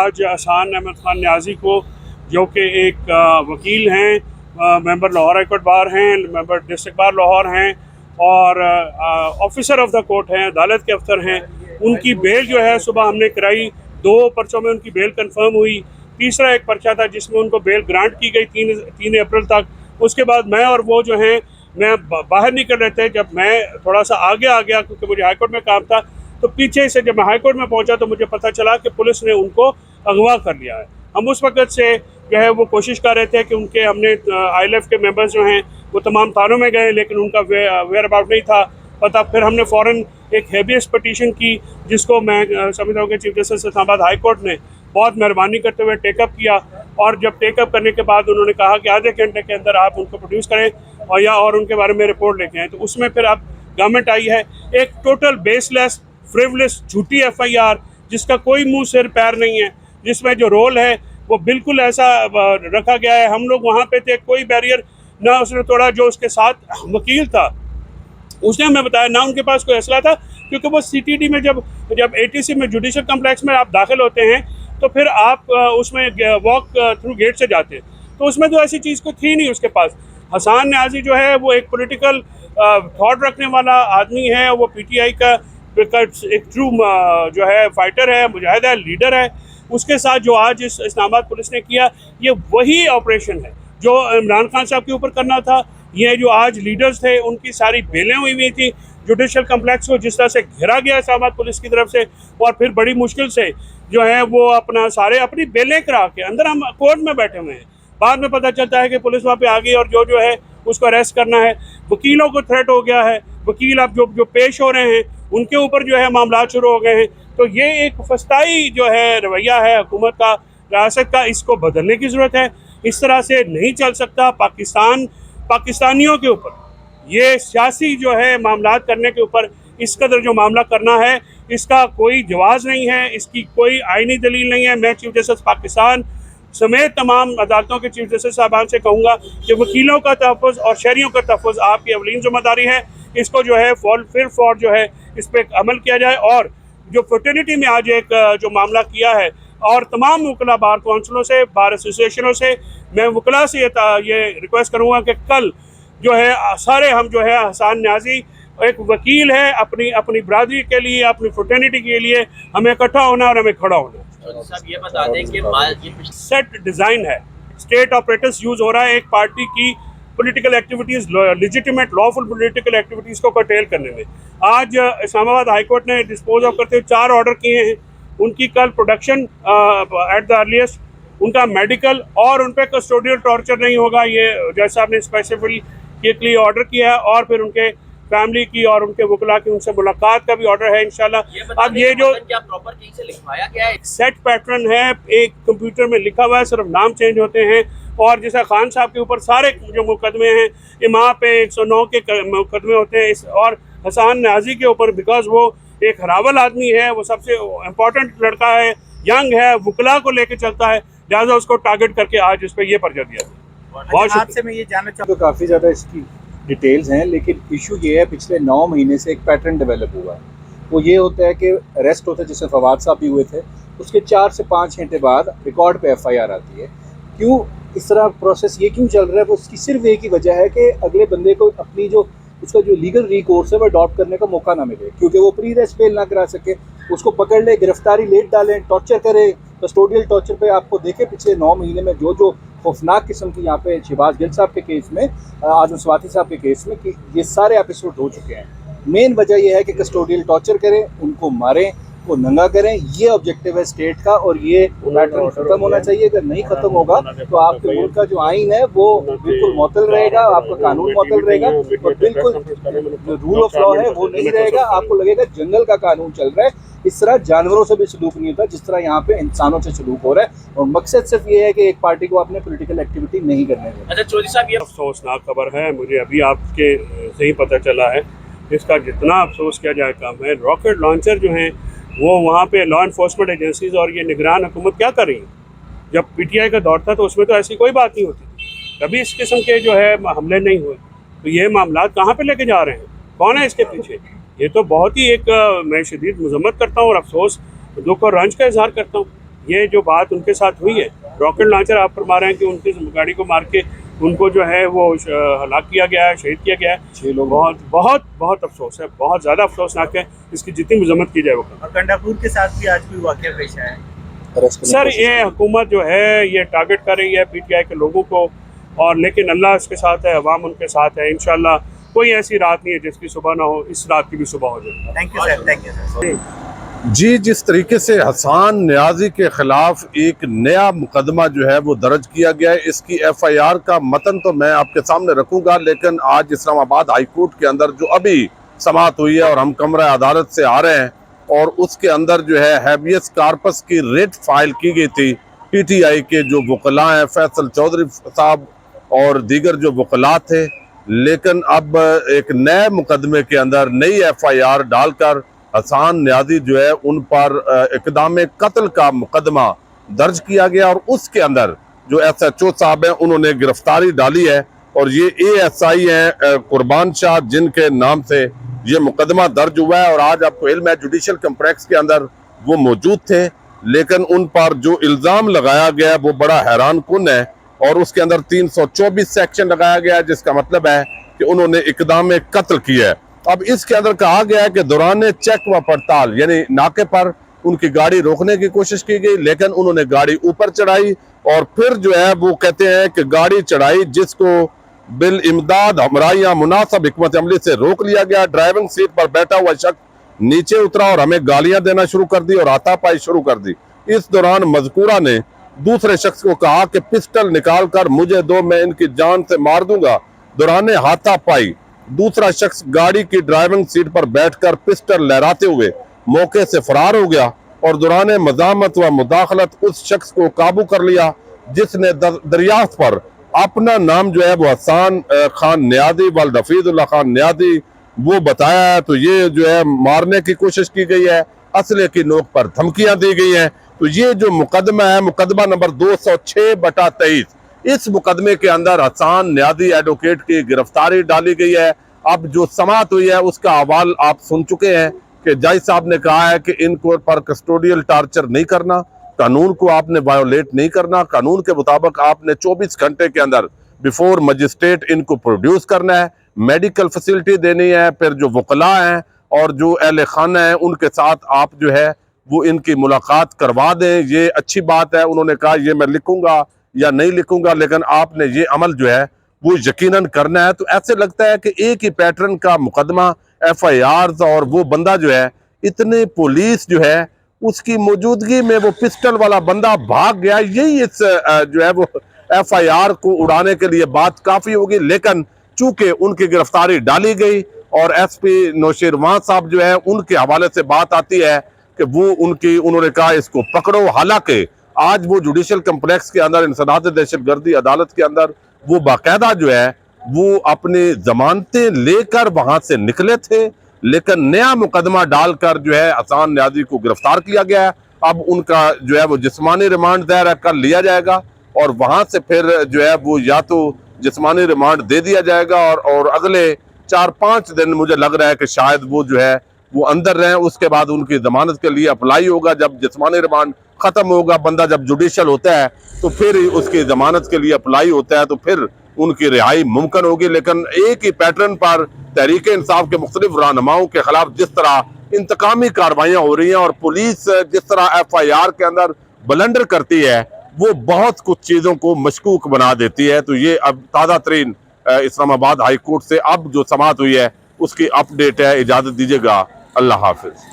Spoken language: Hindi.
आज अहसान अहमद खान न्याजी को, जो कि एक वकील हैं, member Lahore high court bar हैं, मेंबर डिस्ट्रिक्ट बार लाहौर हैं और ऑफिसर ऑफ द कोर्ट हैं, अदालत के अफसर हैं, उनकी बेल जो है सुबह हमने कराई। 2 पर्चों में उनकी बेल कंफर्म हुई। तीसरा एक पर्चा था जिसमें उनको बेल ग्रांट की गई 3 अप्रैल तक। उसके बाद मैं और वो जो हैं, मैं बाहर निकल रहे थे। जब मैं थोड़ा सा आगे आ गया क्योंकि मुझे हाई कोर्ट में काम था, तो पीछे से जब मैं हाई कोर्ट में पहुंचा तो मुझे पता चला कि पुलिस ने उनको अगवा कर लिया है। हम उस वक्त से जो है वो कोशिश कर रहे थे कि उनके, हमने ILF के मेंबर्स जो हैं वो तमाम थानों में गए, लेकिन उनका वेयर अबाउट नहीं था पता। फिर हमने फ़ौरन एक हेबियस पटिशन की, जिसको मैं समझता हूँ कि chief justice Islamabad high court ने बहुत मेहरबानी करते हुए टेकअप किया। और जब टेकअप करने के बाद उन्होंने कहा कि आधे घंटे के अंदर आप उनको प्रोड्यूस करें और उनके बारे में रिपोर्ट लेके आएँ। तो उसमें फिर अब गवर्नमेंट आई है एक टोटल बेसलेस, फ्रिवलेस, झूठी FIR जिसका कोई मुंह सिर पैर नहीं है, जिसमें जो रोल है वो बिल्कुल ऐसा रखा गया है। हम लोग वहाँ पे थे, कोई बैरियर ना उसने तोड़ा। जो उसके साथ वकील था उसने हमें बताया ना उनके पास कोई असला था, क्योंकि वो CTD में जब ATC में जुडिशल कम्प्लेक्स में आप दाखिल होते हैं तो फिर आप उसमें वॉक थ्रू गेट से जाते हैं, तो उसमें तो ऐसी चीज़ को थी नहीं उसके पास। हसान न्याजी जो है वो एक पॉलिटिकल थॉट रखने वाला आदमी है, वो PTI का एक ट्रू जो है फाइटर है, मुजाहिद है, लीडर है। उसके साथ जो आज इस इस्लामाबाद पुलिस ने किया, ये वही ऑपरेशन है जो इमरान खान साहब के ऊपर करना था। ये जो आज लीडर्स थे उनकी सारी बेलें हुई थी। जुडिशल कम्प्लेक्स को जिस तरह से घेरा गया इस्लामाबाद पुलिस की तरफ से, और फिर बड़ी मुश्किल से जो है वो अपनी बेलें करा के अंदर हम कोर्ट में बैठे हुए हैं। बाद में पता चलता है कि पुलिस वहाँ पे आ गई और जो है उसको अरेस्ट करना है। वकीलों को थ्रेट हो गया है, वकील अब जो पेश हो रहे हैं उनके ऊपर जो है मामला शुरू हो गए हैं। तो ये एक फस्ताई जो है रवैया है हुकूमत का, रियासत का, इसको बदलने की ज़रूरत है। इस तरह से नहीं चल सकता। पाकिस्तानियों के ऊपर ये सियासी जो है मामलात करने के ऊपर इस कदर जो मामला करना है, इसका कोई जवाज़ नहीं है, इसकी कोई आईनी दलील नहीं है। मैं चीफ जस्टिस पाकिस्तान समेत तमाम अदालतों के चीफ जस्टिस साहबान से कहूँगा कि वकीलों का तहफ़्फ़ुज़ और शहरियों का तहफ़्फ़ुज़ आपकी अवलीन ज़िम्मेदारी है। इसको जो है फिर जो है इस पर अमल किया जाए। और जो फ्रेटर्निटी में आज एक जो मामला किया है, और तमाम वकला बार कौंसलों से, बार एसोसिएशनों से, मैं वकला से ये रिक्वेस्ट करूँगा कि कल जो है सारे हम जो है हसान न्याजी एक वकील है, अपनी बरादरी के लिए, अपनी फ्रेटर्निटी के लिए हमें इकट्ठा होना और हमें खड़ा होना। साहब ये बता दें कि सेट डिज़ाइन है, स्टेट ऑपरेटर्स यूज़ हो रहा है एक पार्टी की political activities, legitimate lawful political activities को कर्टेल करने में। आज इस्लामाबाद हाई कोर्ट ने डिस्पोज ऑफ करते हुए 4 ऑर्डर किए हैं। उनकी कल प्रोडक्शन एट द अर्लीस्ट, उनका मेडिकल, और उन पर कस्टोडियल टॉर्चर नहीं होगा, ये जज साहब ने स्पेसिफिकली ऑर्डर किया है। और फिर उनके फैमिली की और उनके वकला की उनसे मुलाकात का भी ऑर्डर है इंशाल्लाह। अब ये जो क्या प्रॉपर कहीं से लिखवाया गया है? सेट पैटर्न है, एक कंप्यूटर में लिखा हुआ है, सिर्फ नाम चेंज होते हैं। और जैसा खान साहब के ऊपर सारे जो मुकदमे हैं, वहाँ पे 109 के मुकदमे होते हैं। और हसान न्याजी के ऊपर बिकॉज वो एक हरावल आदमी है, वो सबसे इम्पोर्टेंट लड़का है, यंग है, वकला को लेके चलता है, लिहाजा उसको टारगेट करके आज इस पर यह पर्चा दिया गया। बहुत आपसे मैं ये जानना चाहूँ, तो काफ़ी ज़्यादा इसकी डिटेल्स हैं, लेकिन इशू ये है पिछले 9 महीने से एक पैटर्न डेवलप हुआ है। वो ये होता है कि अरेस्ट होता है, जिसमें फवाद साहब भी हुए थे, उसके 4 से 5 घंटे बाद रिकॉर्ड पे FIR आती है। क्यों इस तरह प्रोसेस ये क्यों चल रहा है? वो उसकी सिर्फ एक ही वजह है कि अगले बंदे को अपनी उसका जो लीगल रिकोर्स है वो अडॉप्ट करने का मौका ना मिले, क्योंकि वो प्री अरेस्ट बेल ना करा सके, उसको पकड़ ले, गिरफ्तारी लेट डालें, टॉर्चर करे, कस्टोडियल टॉर्चर पे आपको देखे पिछले 9 महीने में जो खौफनाक किस्म की यहाँ पे शहबाज गिल साहब के केस में, आजम स्वाति साहब के केस में, कि ये सारे एपिसोड हो चुके हैं। मेन वजह यह है कि कस्टोडियल टॉर्चर करें, उनको मारें, को नंगा करें, ये ऑब्जेक्टिव है स्टेट का, और ये पैटर्न खत्म होना चाहिए। अगर नहीं खत्म होगा तो आपके मुल्क का जो आइन है वो बिल्कुल मुअत्तल रहेगा, आपका कानून मुअत्तल रहेगा, और बिल्कुल जो रूल ऑफ लॉ है वो नहीं रहेगा। आपको लगेगा जंगल का कानून चल रहा है। इस तरह जानवरों से भी सलूक नहीं होता जिस तरह यहाँ पे इंसानों से सलूक हो रहा है, और मकसद सिर्फ ये है कि एक पार्टी को अपने पॉलिटिकल एक्टिविटी नहीं करने दें। अच्छा चौधरी साहब, ये अफसोसनाक खबर है, मुझे अभी आपके से ही पता चला है। इसका जितना अफसोस किया जाए कम है। रॉकेट लॉन्चर जो हैं वो वहाँ पे लॉ इन्फोर्समेंट एजेंसीज और ये निगरान हुकूमत क्या कर रही है? जब PTI का दौर था तो उसमें तो ऐसी कोई बात नहीं होती थी, कभी इस किस्म के जो है हमले नहीं हुए। तो ये मामला कहाँ पे लेके जा रहे हैं, कौन है इसके पीछे? ये तो बहुत ही एक मैं शदीद मजम्मत करता हूँ और अफसोस, दुख और रंज का इजहार करता हूँ। ये जो बात उनके साथ हुई है, रॉकेट लॉन्चर आप फरमा रहे हैं कि उनकी गाड़ी को मार के उनको जो है वो हलाक किया गया है, शहीद किया गया है। 6 लोग बहुत बहुत बहुत अफसोस है, बहुत ज़्यादा अफसोसनाक है। इसकी जितनी मजम्मत की जाए वो कम। और गंडापुर के साथ भी आज कोई वाकया पेश आया है। अरेस्ट करने सर की कोशिश ये हुकूमत जो है ये टारगेट कर रही है PTI के लोगों को, और लेकिन अल्लाह इसके साथ है, अवाम उनके साथ है। इंशाल्लाह कोई ऐसी रात नहीं है जिसकी सुबह ना हो, इस रात की भी सुबह हो जाए। Thank you sir, thank you sir. जी, जिस तरीके से हसन न्याजी के खिलाफ एक नया मुकदमा जो है वो दर्ज किया गया है, इसकी FIR का मतन तो मैं आपके सामने रखूंगा, लेकिन आज इस्लामाबाद हाई कोर्ट के अंदर जो अभी समाअत हुई है और हम कमरा अदालत से आ रहे हैं, और उसके अंदर जो है हैबियस कार्पस की रेट फाइल की गई थी PTI के जो वकला हैं फैसल चौधरी साहब और दीगर जो वकला थे, लेकिन अब एक नए मुकदमे के अंदर नई FIR डालकर हसन न्याजी जो है उन पर इक़दाम कत्ल का मुकदमा दर्ज किया गया, और उसके अंदर जो SHO साहब हैं उन्होंने गिरफ्तारी डाली है, और ये ASI हैं कुर्बान शाह जिनके नाम से ये मुकदमा दर्ज हुआ है। और आज आपको इल्म है जुडिशल कम्प्लेक्स के अंदर वो मौजूद थे, लेकिन उन पर जो इल्ज़ाम लगाया गया वो बड़ा हैरान कुन है, और उसके अंदर 324 सेक्शन लगाया गया है, जिसका मतलब है कि उन्होंने इक़दाम कत्ल किया है। अब इसके अंदर कहा गया है कि दौरान चेक व पड़ताल यानी नाके पर उनकी गाड़ी रोकने की कोशिश की गई, लेकिन उन्होंने गाड़ी ऊपर चढ़ाई, और फिर जो है वो कहते हैं कि गाड़ी चढ़ाई जिसको बिल इमदाद हमराही या मुनासिब हिकमत अमली से रोक लिया गया। ड्राइविंग सीट पर बैठा हुआ शख्स नीचे उतरा और हमें गालियां देना शुरू कर दी और हाथापाई शुरू कर दी। इस दौरान मजकूरा ने दूसरे शख्स को कहा कि पिस्टल निकाल कर मुझे दो, मैं इनकी जान से मार दूंगा। दौरान हाथापाई दूसरा शख्स गाड़ी की ड्राइविंग सीट पर बैठकर पिस्टल लहराते हुए मौके से फरार हो गया, और दौरान मज़ामत व मुदाखलत उस शख्स को काबू कर लिया जिसने दरियाफ्त पर अपना नाम जो है वो हसन खान न्यादी व हफीजुल्लाह खान न्यादी वो बताया है। तो ये जो है मारने की कोशिश की गई है, असले की नोक पर धमकियां दी गई हैं। तो ये जो मुकदमा है, मुकदमा नंबर 206/23, इस मुकदमे के अंदर हसन न्यादी एडवोकेट की गिरफ्तारी डाली गई है। अब जो समाअत हुई है उसका अहवाल आप सुन चुके हैं कि जज साहब ने कहा है कि इनको पर कस्टोडियल टार्चर नहीं करना, कानून को आपने वायोलेट नहीं करना, कानून के मुताबिक आपने 24 घंटे के अंदर बिफोर मजिस्ट्रेट इनको प्रोड्यूस करना है, मेडिकल फैसिलिटी देनी है, फिर जो वकला हैं और जो अहले खाना है उनके साथ आप जो है वो इनकी मुलाकात करवा दें। ये अच्छी बात है। उन्होंने कहा ये मैं लिखूंगा या नहीं लिखूंगा, लेकिन आपने ये अमल जो है वो यकीनन करना है। तो ऐसे लगता है कि एक ही पैटर्न का मुकदमा FIR और वो बंदा जो है इतने पुलिस जो है उसकी मौजूदगी में वो पिस्टल वाला बंदा भाग गया, यही इस जो है वो FIR को उड़ाने के लिए बात काफी होगी। लेकिन चूंकि उनकी गिरफ्तारी डाली गई और SP नौशेरवान साहब जो है उनके हवाले से बात आती है कि वो उन्होंने कहा इसको पकड़ो। हालांकि आज वो जुडिशल कम्प्लेक्स के अंदर इंसदाद दहशतगर्दी अदालत के अंदर वो बाकायदा जो है वो अपनी जमानतें लेकर वहां से निकले थे, लेकिन नया मुकदमा डालकर जो है हसन न्याजी को गिरफ्तार किया गया है। अब उनका जो है वो जिस्मानी रिमांड दायर कर लिया जाएगा, और वहां से फिर जो है वो या तो जिस्मानी रिमांड दे दिया जाएगा और अगले 4-5 दिन मुझे लग रहा है कि शायद वो जो है वो अंदर रहे। उसके बाद उनकी जमानत के लिए अप्लाई होगा। जब जिस्मानी रिमांड खत्म होगा, बंदा जब जुडिशल होता है तो फिर उसकी जमानत के लिए अप्लाई होता है, तो फिर उनकी रिहाई मुमकिन होगी। लेकिन एक ही पैटर्न पर तहरीक इंसाफ के मुख्तलिफ रहनुमाओं के खिलाफ जिस तरह इंतकामी कार्रवाइयाँ हो रही हैं और पुलिस जिस तरह FIR के अंदर बलंडर करती है, वो बहुत कुछ चीज़ों को मशकूक बना देती है। तो ये अब ताज़ा तरीन इस्लामाबाद हाई कोर्ट से अब जो समाअत हुई है उसकी अपडेट है। इजाज़त दीजिएगा, अल्लाह हाफिज।